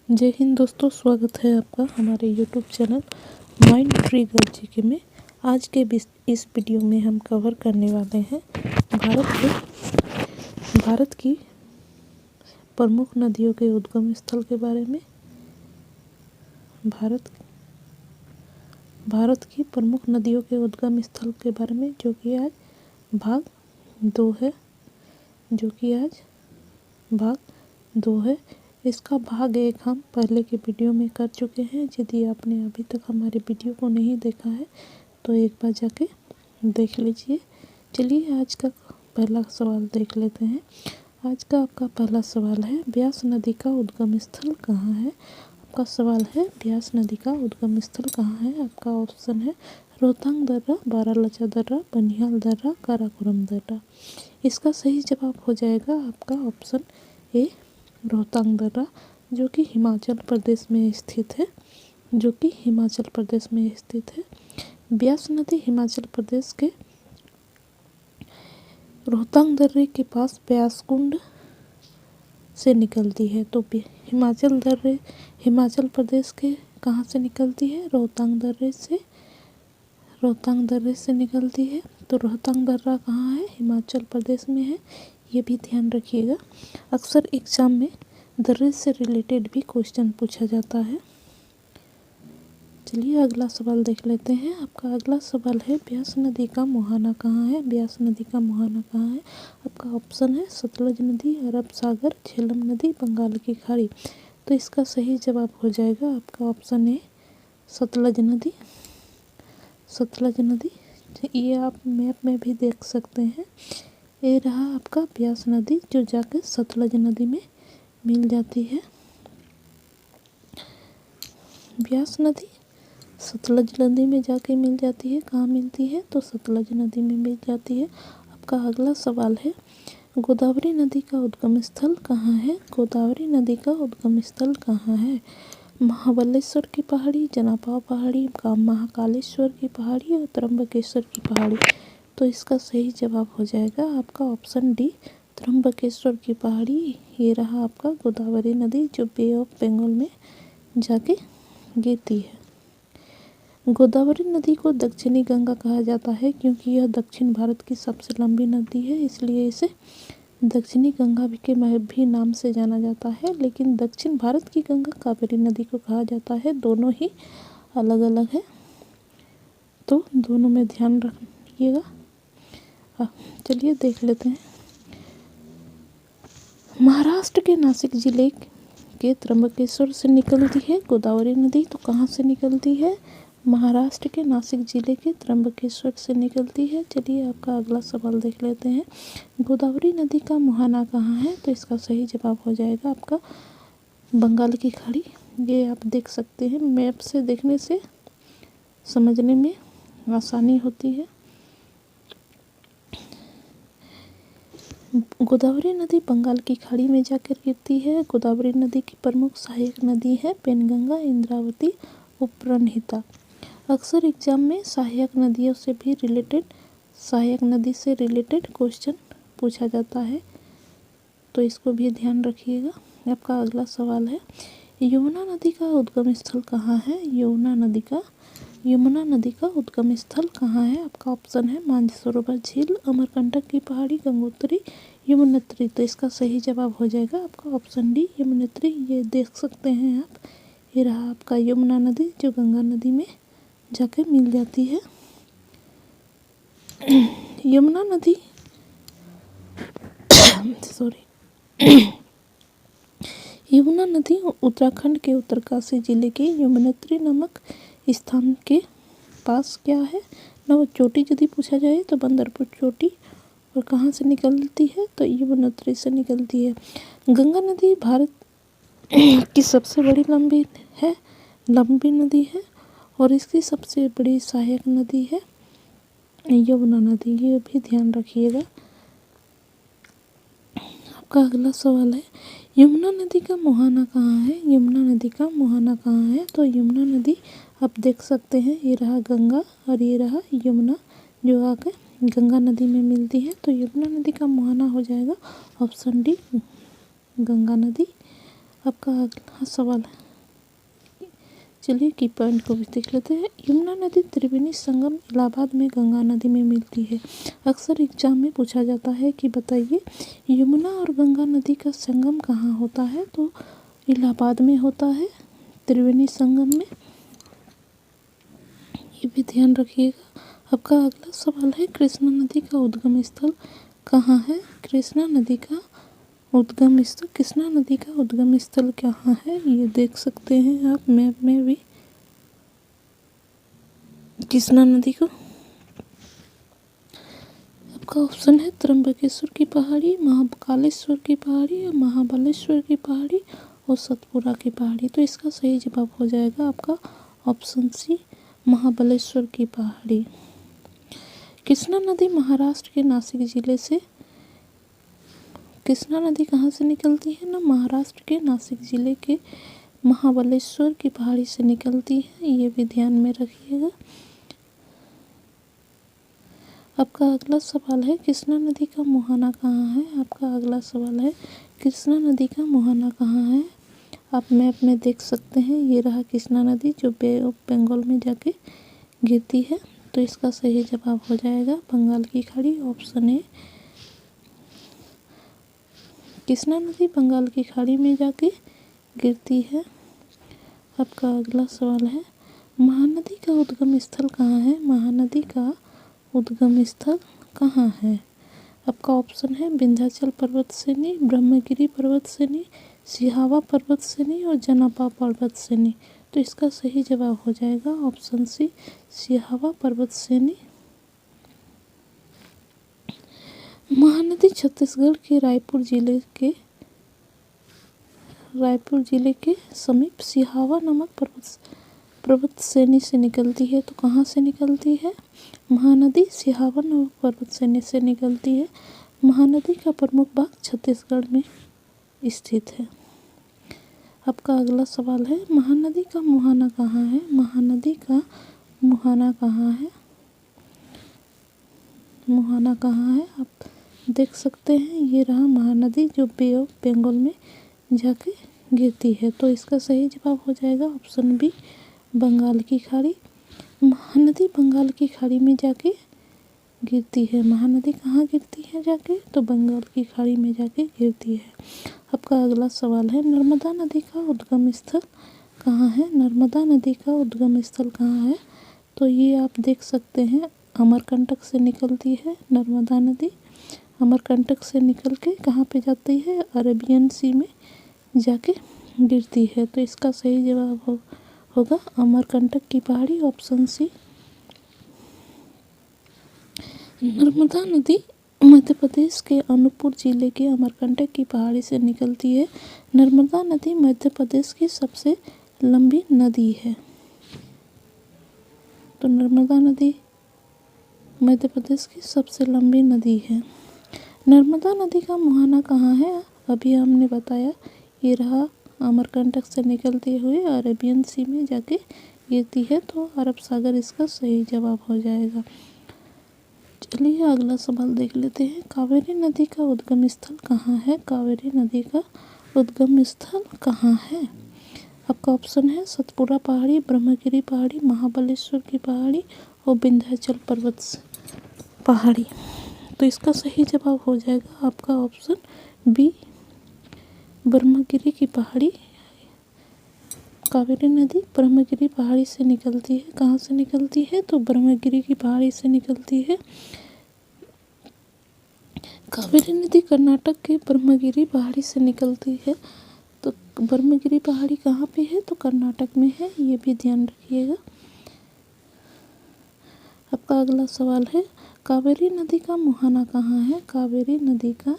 जय हिंद दोस्तों, स्वागत है आपका हमारे YouTube channel mind free girl GK में। आज के इस वीडियो में हम कवर करने वाले हैं भारत की प्रमुख नदियों के उद्गम स्थल के बारे में। भारत की प्रमुख नदियों के उद्गम स्थल के बारे में, जो कि आज भाग 2 है। इसका भाग 1 हम पहले के वीडियो में कर चुके हैं। यदि आपने अभी तक हमारे वीडियो को नहीं देखा है तो एक बार जाके देख लीजिए। चलिए आज का पहला सवाल देख लेते हैं। आज का आपका पहला सवाल है, ब्यास नदी का उद्गम स्थल कहाँ है? आपका सवाल है, ब्यास नदी का उद्गम स्थल कहाँ है? आपका ऑप्शन है रोहतांग दर्रा, बारालाचा दर्रा, बनिहाल दर्रा, काराकोरम दर्रा। इसका सही जवाब हो जाएगा आपका ऑप्शन ए, रोहतांग दर्रा, जो कि हिमाचल प्रदेश में स्थित है। ब्यास नदी हिमाचल प्रदेश के रोहतांग दर्रे के पास ब्यास कुंड से निकलती है। तो हिमाचल प्रदेश के कहाँ से निकलती है? रोहतांग दर्रे से निकलती है। तो रोहतांग दर्रा कहाँ है? हिमाचल प्रदेश में है, ये भी ध्यान रखिएगा। अक्सर एग्जाम में दर्रे से रिलेटेड भी क्वेश्चन पूछा जाता है। चलिए अगला सवाल देख लेते हैं। आपका अगला सवाल है, ब्यास नदी का मुहाना कहाँ है? ब्यास नदी का मुहाना कहाँ है? आपका ऑप्शन है सतलज नदी, अरब सागर, झेलम नदी, बंगाल की खाड़ी। तो इसका सही जवाब हो जाएगा आपका ऑप्शन है सतलज नदी। ये आप मैप में भी देख सकते हैं। ये रहा आपका ब्यास नदी, जो जाकर सतलज नदी में मिल जाती है। ब्यास नदी सतलज नदी में जाके मिल जाती है। कहाँ मिलती है? तो सतलज नदी में मिल जाती है। आपका अगला सवाल है, गोदावरी नदी का उद्गम स्थल कहाँ है? गोदावरी नदी का उद्गम स्थल कहाँ है? महाबलेश्वर की पहाड़ी, जनापाव पहाड़ी, महाकालेश्वर की पहाड़ी और त्र्यंबकेश्वर की पहाड़ी। तो इसका सही जवाब हो जाएगा आपका ऑप्शन डी, त्र्यंबकेश्वर की पहाड़ी। ये रहा आपका गोदावरी नदी, जो बे ऑफ बंगाल में जाके गिरती है। गोदावरी नदी को दक्षिणी गंगा कहा जाता है, क्योंकि यह दक्षिण भारत की सबसे लंबी नदी है, इसलिए इसे दक्षिणी गंगा के भी नाम से जाना जाता है। लेकिन दक्षिण भारत की गंगा कावेरी नदी को कहा जाता है। दोनों ही अलग अलग है, तो दोनों में ध्यान रखिएगा। चलिए देख लेते हैं। महाराष्ट्र के नासिक जिले के त्र्यंबकेश्वर से निकलती है गोदावरी नदी। तो कहाँ से निकलती है? महाराष्ट्र के नासिक जिले के त्र्यंबकेश्वर से निकलती है। चलिए आपका अगला सवाल देख लेते हैं। गोदावरी नदी का मुहाना कहाँ है? तो इसका सही जवाब हो जाएगा आपका बंगाल की खाड़ी। ये आप देख सकते हैं, मैप से देखने से समझने में आसानी होती है। गोदावरी नदी बंगाल की खाड़ी में जाकर गिरती है। गोदावरी नदी की प्रमुख सहायक नदी है पेनगंगा, इंद्रावती और प्रणहिता। अक्सर एग्जाम में सहायक नदी से रिलेटेड क्वेश्चन पूछा जाता है, तो इसको भी ध्यान रखिएगा। आपका अगला सवाल है, यमुना नदी का उद्गम स्थल कहाँ है? यमुना नदी का उद्गम स्थल कहाँ है? आपका ऑप्शन है मानसरोवर झील, अमरकंटक की पहाड़ी, गंगोत्री, यमुनोत्री। तो इसका सही जवाब हो जाएगा आपका ऑप्शन डी, यमुनोत्री। ये देख सकते हैं आप, ये रहा आपका यमुना नदी, जो गंगा नदी में जाके मिल जाती है। यमुना नदी उत्तराखंड के उत्तरकाशी जिले के यमुनोत्री नामक स्थान के पास क्या है? चोटी यदि पूछा जाए तो बंदरपुर चोटी। और कहाँ से निकलती है? तो यमुनोत्री से निकलती है। गंगा नदी भारत की सबसे बड़ी लंबी नदी है और इसकी सबसे बड़ी सहायक नदी है यमुना नदी। ये भी ध्यान रखिएगा। आपका अगला सवाल है, यमुना नदी का मुहाना कहाँ है? यमुना नदी का मुहाना कहाँ है? तो यमुना नदी आप देख सकते हैं, ये रहा गंगा और ये रहा यमुना, जो आकर गंगा नदी में मिलती है। तो यमुना नदी का मुहाना हो जाएगा ऑप्शन डी, गंगा नदी। आपका अगला सवाल है, चलिए की पॉइंट को भी देख लेते हैं। यमुना नदी त्रिवेणी संगम इलाहाबाद में गंगा नदी में मिलती है। अक्सर एग्जाम में पूछा जाता है कि बताइए यमुना और गंगा नदी का संगम कहाँ होता है, तो इलाहाबाद में होता है, त्रिवेणी संगम में। ये भी ध्यान रखिएगा। आपका अगला सवाल है, कृष्णा नदी का उद्गम स्थल कहाँ है। कृष्णा नदी का उद्गम स्थल, कृष्णा नदी का उद्गम स्थल कहाँ है, ये देख सकते हैं आप मैप में भी कृष्णा नदी को। आपका ऑप्शन है त्र्यंबकेश्वर की पहाड़ी, महाकालेश्वर की पहाड़ी, महाबलेश्वर की पहाड़ी और सतपुरा की पहाड़ी। तो इसका सही जवाब हो जाएगा आपका ऑप्शन सी, महाबलेश्वर की पहाड़ी। कृष्णा नदी महाराष्ट्र के नासिक जिले से, कृष्णा नदी कहाँ से निकलती है ना, महाराष्ट्र के नासिक जिले के महाबलेश्वर की पहाड़ी से निकलती है, ये भी ध्यान में रखिएगा। आपका अगला सवाल है, कृष्णा नदी का मुहाना कहाँ है। आपका अगला सवाल है, कृष्णा नदी का मुहाना कहाँ है। आप मैप में देख सकते हैं, ये रहा कृष्णा नदी जो बे ऑफ बंगाल में जाके गिरती है। तो इसका सही जवाब हो जाएगा बंगाल की खाड़ी, ऑप्शन ए। कृष्णा नदी बंगाल की खाड़ी में जाके गिरती है। आपका अगला सवाल है, महानदी का उद्गम स्थल कहाँ है। महानदी का उद्गम स्थल कहाँ है। आपका ऑप्शन है विंध्याचल पर्वत श्रेणी, ब्रह्मगिरी पर्वत श्रेणी, सिहावा पर्वत श्रेणी और जनापा पर्वत श्रेणी। तो इसका सही जवाब हो जाएगा ऑप्शन सी, सिहावा पर्वत श्रेणी। महानदी छत्तीसगढ़ के रायपुर जिले के समीप सिहावा नामक पर्वत श्रेणी से निकलती है। तो कहाँ से निकलती है, महानदी सिहावा नामक पर्वत श्रेणी से निकलती है। महानदी का प्रमुख भाग छत्तीसगढ़ में स्थित है। आपका अगला सवाल है, महानदी का मुहाना कहाँ है। महानदी का मुहाना कहाँ है, मुहाना कहाँ है, आप देख सकते हैं, ये रहा महानदी जो बे ऑफ बंगाल में जाके गिरती है। तो इसका सही जवाब हो जाएगा ऑप्शन बी, बंगाल की खाड़ी। महानदी बंगाल की खाड़ी में जाके गिरती है। महानदी कहाँ गिरती है जाके, तो बंगाल की खाड़ी में जाके गिरती है। आपका अगला सवाल है, नर्मदा नदी का उद्गम स्थल कहाँ है। नर्मदा नदी का उद्गम स्थल कहाँ है, तो ये आप देख सकते हैं, अमरकंटक से निकलती है नर्मदा नदी। अमरकंटक से निकल के कहाँ पे जाती है, अरेबियन सी में जाके गिरती है। तो इसका सही जवाब होगा अमरकंटक की पहाड़ी, ऑप्शन सी। नर्मदा नदी मध्य प्रदेश के अनूपपुर जिले के अमरकंटक की पहाड़ी से निकलती है। नर्मदा नदी मध्य प्रदेश की सबसे लंबी नदी है। तो नर्मदा नदी मध्य प्रदेश की सबसे लंबी नदी है। नर्मदा नदी का मुहाना कहाँ है, अभी हमने बताया, ये रहा, अमरकंटक से निकलते हुए अरेबियन सी में जाके गिरती है। तो अरब सागर इसका सही जवाब हो जाएगा। चलिए अगला सवाल देख लेते हैं, कावेरी नदी का उद्गम स्थल कहाँ है। कावेरी नदी का उद्गम स्थल कहाँ है। आपका ऑप्शन है सतपुरा पहाड़ी, ब्रह्मगिरी पहाड़ी, महाबलेश्वर की पहाड़ी और विंध्याचल पर्वत पहाड़ी। तो इसका सही जवाब हो जाएगा आपका ऑप्शन बी, ब्रह्मगिरी की पहाड़ी। कावेरी नदी ब्रह्मगिरी पहाड़ी से निकलती है। कहाँ से निकलती है, तो ब्रह्मगिरी की पहाड़ी से निकलती है। कावेरी नदी कर्नाटक के ब्रह्मगिरी पहाड़ी से निकलती है। तो ब्रह्मगिरी पहाड़ी कहाँ पे है, तो कर्नाटक में है, ये भी ध्यान रखिएगा। आपका अगला सवाल है, कावेरी नदी का मुहाना कहाँ है। कावेरी नदी का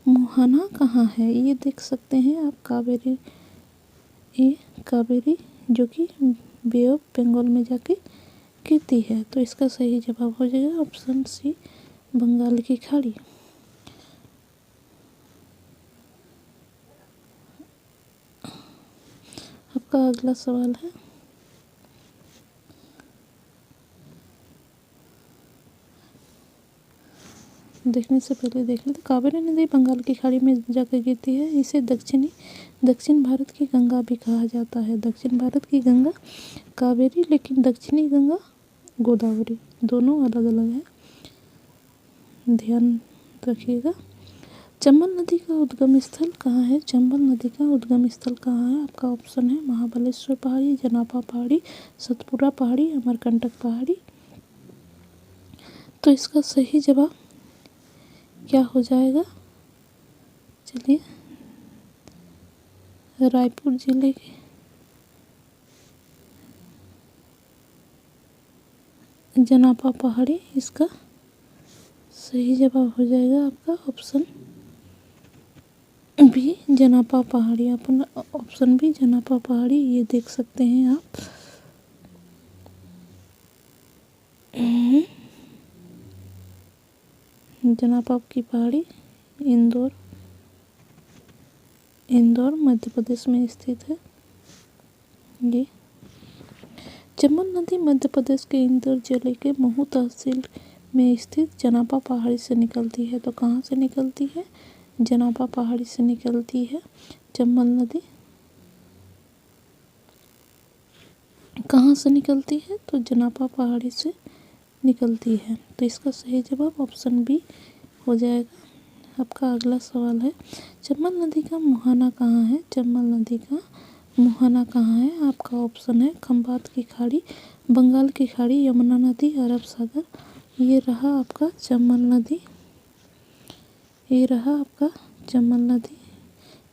मुहाना कहाँ है, ये देख सकते हैं आप, कावेरी जो कि बे ऑफ बंगाल में जाके गिरती है। तो इसका सही जवाब हो जाएगा ऑप्शन सी, बंगाल की खाड़ी। आपका अगला सवाल है, देखने से पहले देख लेते। कावेरी नदी बंगाल की खाड़ी में जाकर गिरती है। इसे दक्षिण भारत की गंगा भी कहा जाता है। दक्षिण भारत की गंगा कावेरी, लेकिन दक्षिणी गंगा गोदावरी, दोनों अलग अलग है, ध्यान रखिएगा। चंबल नदी का उद्गम स्थल कहाँ है? चंबल नदी का उद्गम स्थल कहाँ है? आपका ऑप्शन है महाबलेश्वर पहाड़ी, जनापा पहाड़ी, सतपुरा पहाड़ी, अमरकंटक पहाड़ी। तो इसका सही जवाब क्या हो जाएगा? चलिए, रायपुर जिले के जनापा पहाड़ी इसका सही जवाब हो जाएगा। आपका ऑप्शन बी जनापा पहाड़ी। अपना ऑप्शन बी जनापा पहाड़ी, ये देख सकते हैं आप। जनापा की पहाड़ी इंदौर मध्य प्रदेश में स्थित है। ये चंबल नदी मध्य प्रदेश के इंदौर जिले के महू तहसील में स्थित जनापा पहाड़ी से निकलती है। तो कहाँ से निकलती है? जनापा पहाड़ी से निकलती है चंबल नदी। कहाँ से निकलती है? तो जनापा पहाड़ी से निकलती है। तो इसका सही जवाब ऑप्शन बी हो जाएगा। आपका अगला सवाल है, चंबल नदी का मुहाना कहाँ है? चंबल नदी का मुहाना कहाँ है? आपका ऑप्शन है खंबात की खाड़ी, बंगाल की खाड़ी, यमुना नदी, अरब सागर। ये रहा आपका चंबल नदी, ये रहा आपका चंबल नदी।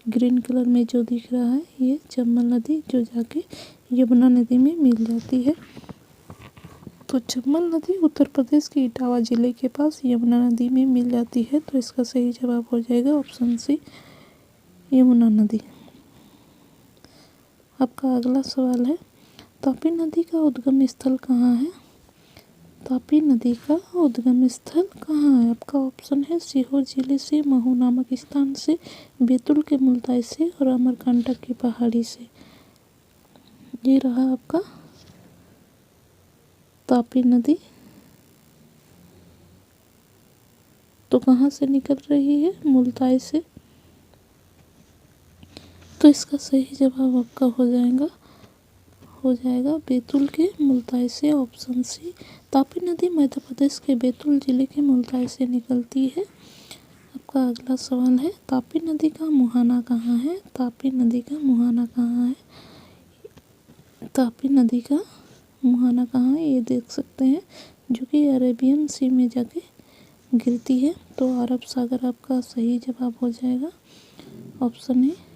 ग्रीन कलर में जो दिख रहा है ये चंबल नदी, जो जाके यमुना नदी में मिल जाती है। तो चंबल नदी उत्तर प्रदेश के इटावा जिले के पास यमुना नदी में मिल जाती है। तो इसका सही जवाब हो जाएगा ऑप्शन सी यमुना नदी। आपका अगला सवाल है, तापी नदी का उद्गम स्थल कहाँ है? तापी नदी का उद्गम स्थल कहाँ है? आपका ऑप्शन है सीहोर जिले से, महू नामक स्थान से, बैतूल के मुल्ताई से और अमरकंटक की पहाड़ी से। ये रहा आपका तापी नदी। तो कहाँ से निकल रही है? मुल्ताई से। तो इसका सही जवाब आपका हो जाएगा बैतूल के मुल्ताई से, ऑप्शन सी। तापी नदी मध्य प्रदेश के बैतूल जिले के मुल्ताई से निकलती है। आपका अगला सवाल है, तापी नदी का मुहाना कहाँ है? तापी नदी का मुहाना कहाँ है? तापी नदी का मुहाना कहाँ है? ये देख सकते हैं, जो कि अरेबियन सी में जाके गिरती है। तो अरब सागर आपका सही जवाब हो जाएगा। ऑप्शन है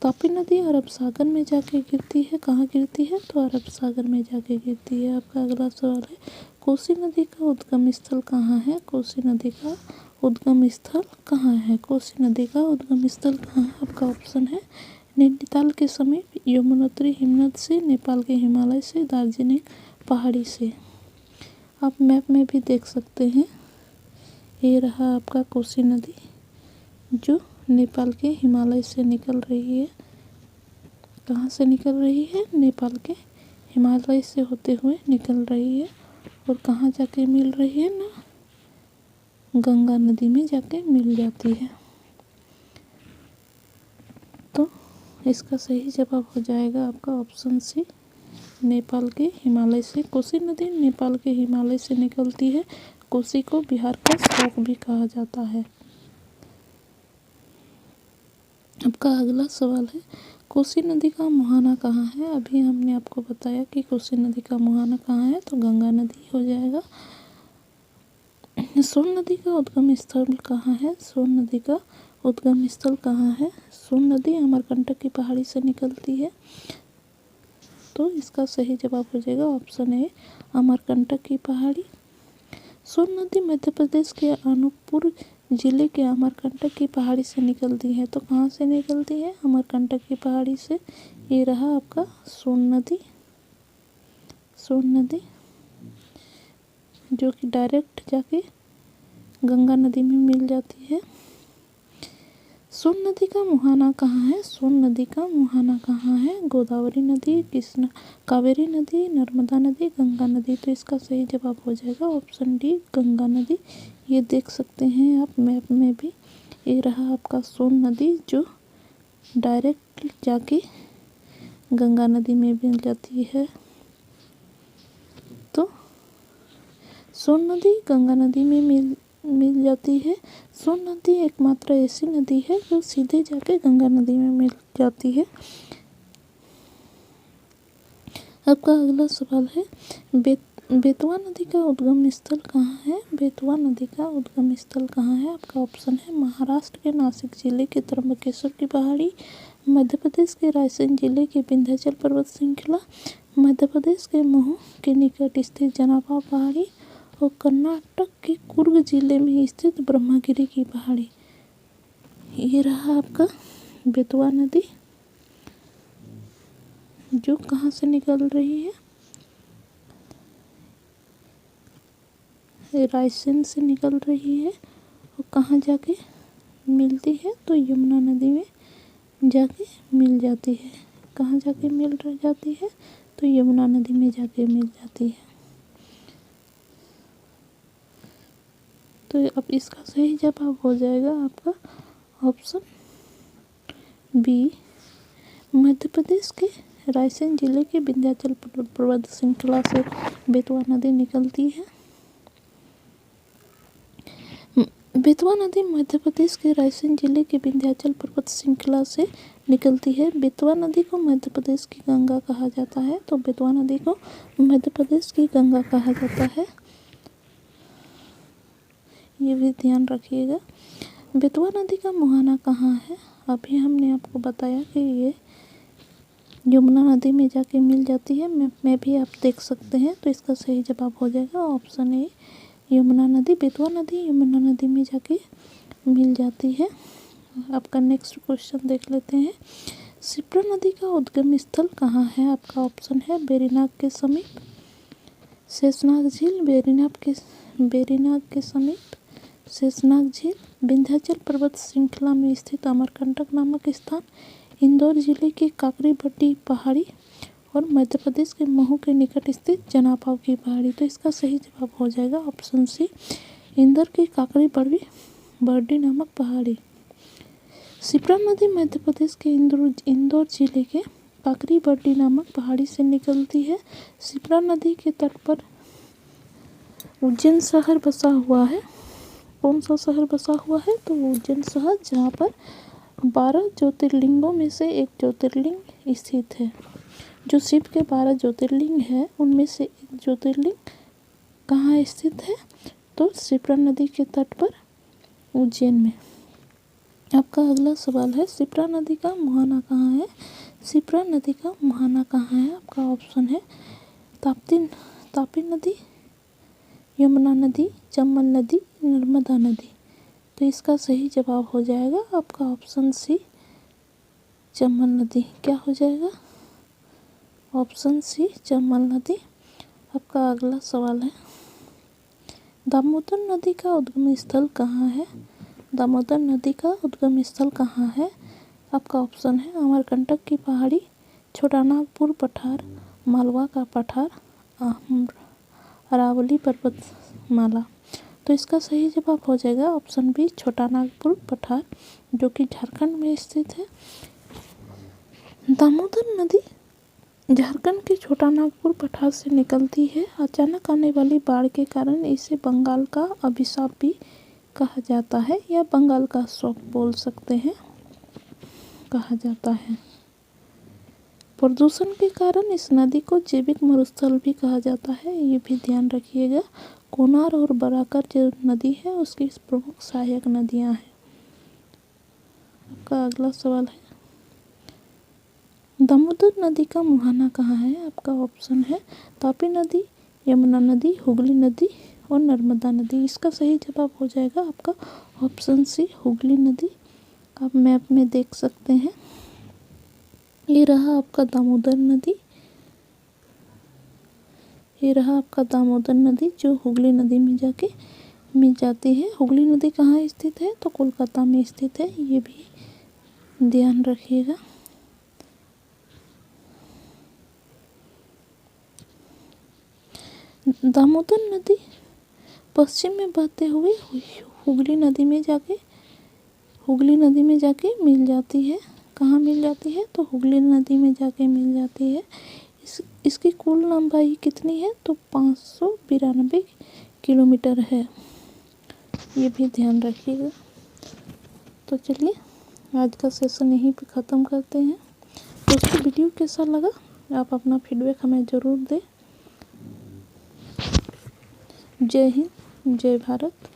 तापी नदी अरब सागर में जाके गिरती है। कहाँ गिरती है? तो अरब सागर में जाके गिरती है। आपका अगला सवाल है, कोसी नदी का उद्गम स्थल कहाँ है? कोसी नदी का उद्गम स्थल कहाँ है? कोसी नदी का उद्गम स्थल कहाँ है? आपका ऑप्शन है नैनीताल के समीप, यमुनोत्री हिमनद से, नेपाल के हिमालय से, दार्जिलिंग पहाड़ी से। आप मैप में भी देख सकते हैं। ये रहा आपका कोसी नदी, जो नेपाल के हिमालय से निकल रही है। कहाँ से निकल रही है? नेपाल के हिमालय से होते हुए निकल रही है। और कहाँ जाके मिल रही है ना? गंगा नदी में जाके मिल जाती है। तो इसका सही जवाब हो जाएगा आपका ऑप्शन सी नेपाल के हिमालय से। कोसी नदी नेपाल के हिमालय से निकलती है। कोसी को बिहार का शोक भी कहा जाता है। आपका अगला सवाल है, कोसी नदी का मुहाना कहाँ है? अभी हमने आपको बताया कि कोसी नदी का मुहाना कहाँ है, तो गंगा नदी हो जाएगा। सोन नदी का उद्गम स्थल कहाँ है? सोन नदी का उद्गम स्थल कहाँ है? सोन नदी अमरकंटक की पहाड़ी से निकलती है। तो इसका सही जवाब हो जाएगा ऑप्शन ए अमरकंटक की पहाड़ी। सोन नदी मध्य प्रदेश के अनूपपुर जिले के अमरकंटक की पहाड़ी से निकलती है। तो कहाँ से निकलती है? अमरकंटक की पहाड़ी से। ये रहा आपका सोन नदी, जो कि डायरेक्ट जाके गंगा नदी में मिल जाती है। सोन नदी का मुहाना कहाँ है? सोन नदी का मुहाना कहाँ है? गोदावरी नदी, कृष्णा, कावेरी नदी, नर्मदा नदी, गंगा नदी। तो इसका सही जवाब हो जाएगा ऑप्शन डी, गंगा नदी। ये देख सकते हैं आप मैप में भी, ये रहा आपका सोन नदी जो डायरेक्ट जाके गंगा नदी में मिल जाती है। तो सोन नदी गंगा नदी में मिल जाती है। सोन नदी एकमात्र ऐसी नदी है जो सीधे जाके गंगा नदी में मिल जाती है। आपका अगला सवाल है, बेतवा नदी का उद्गम स्थल कहाँ है? बेतवा नदी का उद्गम स्थल कहाँ है? आपका ऑप्शन है महाराष्ट्र के नासिक जिले के त्र्यंबकेश्वर की पहाड़ी, मध्य प्रदेश के रायसेन जिले के विंध्याचल पर्वत श्रृंखला, मध्य प्रदेश के महू के निकट स्थित जनापा पहाड़ी और कर्नाटक के कुर्ग जिले में स्थित ब्रह्मगिरी की पहाड़ी। ये रहा आपका बेतवा नदी जो कहाँ से निकल रही है? रायसेन से निकल रही है और कहाँ जाके मिलती है? तो यमुना नदी में जाके मिल जाती है। कहाँ जाके मिल जाती है? तो यमुना नदी में जाके मिल जाती है। तो अब इसका सही जवाब हो जाएगा आपका ऑप्शन बी, मध्य प्रदेश के रायसेन जिले के विंध्याचल पर्वत श्रृंखला से बेतवा नदी निकलती है। बेतवा नदी मध्य प्रदेश के रायसेन जिले के विंध्याचल पर्वत श्रृंखला से निकलती है। बेतवा नदी को मध्य प्रदेश की गंगा कहा जाता है। तो बेतवा नदी को मध्य प्रदेश की गंगा कहा जाता है, ये भी ध्यान रखिएगा। बेतवा नदी का मुहाना कहाँ है? अभी हमने आपको बताया कि ये यमुना नदी में जाके मिल जाती है। मैप में भी आप देख सकते हैं। तो इसका सही जवाब हो जाएगा ऑप्शन ए, यमुना नदी। बेतवा नदी यमुना नदी में जाके मिल जाती है। आपका नेक्स्ट क्वेश्चन देख लेते हैं। शिप्रा नदी का उद्गम स्थल कहाँ है? आपका ऑप्शन है वेरीनाग के समीप, शेषनाग झील, वेरीनाग के समीप शेषनाग झील, विंध्याचल पर्वत श्रृंखला में स्थित अमरकंटक नामक स्थान, इंदौर जिले की काकरीबड्डी पहाड़ी और मध्य प्रदेश के महू के निकट स्थित जनापाव की पहाड़ी। तो इसका सही जवाब हो जाएगा ऑप्शन सी, इंदौर की काकरीबड्डी नामक पहाड़ी। शिप्रा नदी मध्य प्रदेश के इंदौर जिले के काकरीबड्डी नामक पहाड़ी से निकलती है। शिप्रा नदी के तट पर उज्जैन शहर बसा हुआ है। कौन सा शहर बसा हुआ है? तो उज्जैन शहर, जहाँ पर 12 ज्योतिर्लिंगों में से एक ज्योतिर्लिंग स्थित है। जो शिव के 12 ज्योतिर्लिंग है उनमें से एक ज्योतिर्लिंग कहाँ स्थित है? तो शिप्रा नदी के तट पर उज्जैन में। आपका अगला सवाल है, शिप्रा नदी का मुहाना कहाँ है? शिप्रा नदी का मुहाना कहाँ है? आपका ऑप्शन है ताप्ती नदी, यमुना नदी, चंबल नदी, नर्मदा नदी। तो इसका सही जवाब हो जाएगा आपका ऑप्शन सी, चंबल नदी। क्या हो जाएगा? ऑप्शन सी, चंबल नदी। आपका अगला सवाल है, दामोदर नदी का उद्गम स्थल कहाँ है? दामोदर नदी का उद्गम स्थल कहाँ है? आपका ऑप्शन है अमरकंटक की पहाड़ी, छोटानागपुर पठार, मालवा का पठार, अरावली पर्वतमाला। तो इसका सही जवाब हो जाएगा ऑप्शन बी, छोटानागपुर पठार, जो कि झारखंड में स्थित है। दामोदर नदी झारखंड के छोटानागपुर पठार से निकलती है। अचानक आने वाली बाढ़ के कारण इसे बंगाल का अभिशाप भी कहा जाता है, या बंगाल का श्राप बोल सकते हैं, कहा जाता है। प्रदूषण के कारण इस नदी को जैविक मरुस्थल भी कहा जाता है, ये भी ध्यान रखिएगा। कोनार और बराकर जो नदी है उसकी प्रमुख सहायक नदियां हैं। आपका अगला सवाल है, दामोदर नदी का मुहाना कहाँ है? आपका ऑप्शन है तापी नदी, यमुना नदी, हुगली नदी और नर्मदा नदी। इसका सही जवाब हो जाएगा आपका ऑप्शन सी, हुगली नदी। आप मैप में देख सकते हैं, ये रहा आपका दामोदर नदी, ये रहा आपका दामोदर नदी जो हुगली नदी में जाके मिल जाती है। हुगली नदी कहाँ स्थित है? तो कोलकाता में स्थित है, ये भी ध्यान रखिएगा। दामोदर नदी पश्चिम में बहते हुए हुगली नदी में जाके मिल जाती है। कहाँ मिल जाती है? तो हुगली नदी में जाके मिल जाती है। इसकी कुल लंबाई कितनी है? तो 592 किलोमीटर है, ये भी ध्यान रखिएगा। तो चलिए आज का सेशन यहीं पे ख़त्म करते हैं। दोस्तों वीडियो कैसा लगा आप अपना फीडबैक हमें ज़रूर दें। जय हिंद, जय भारत।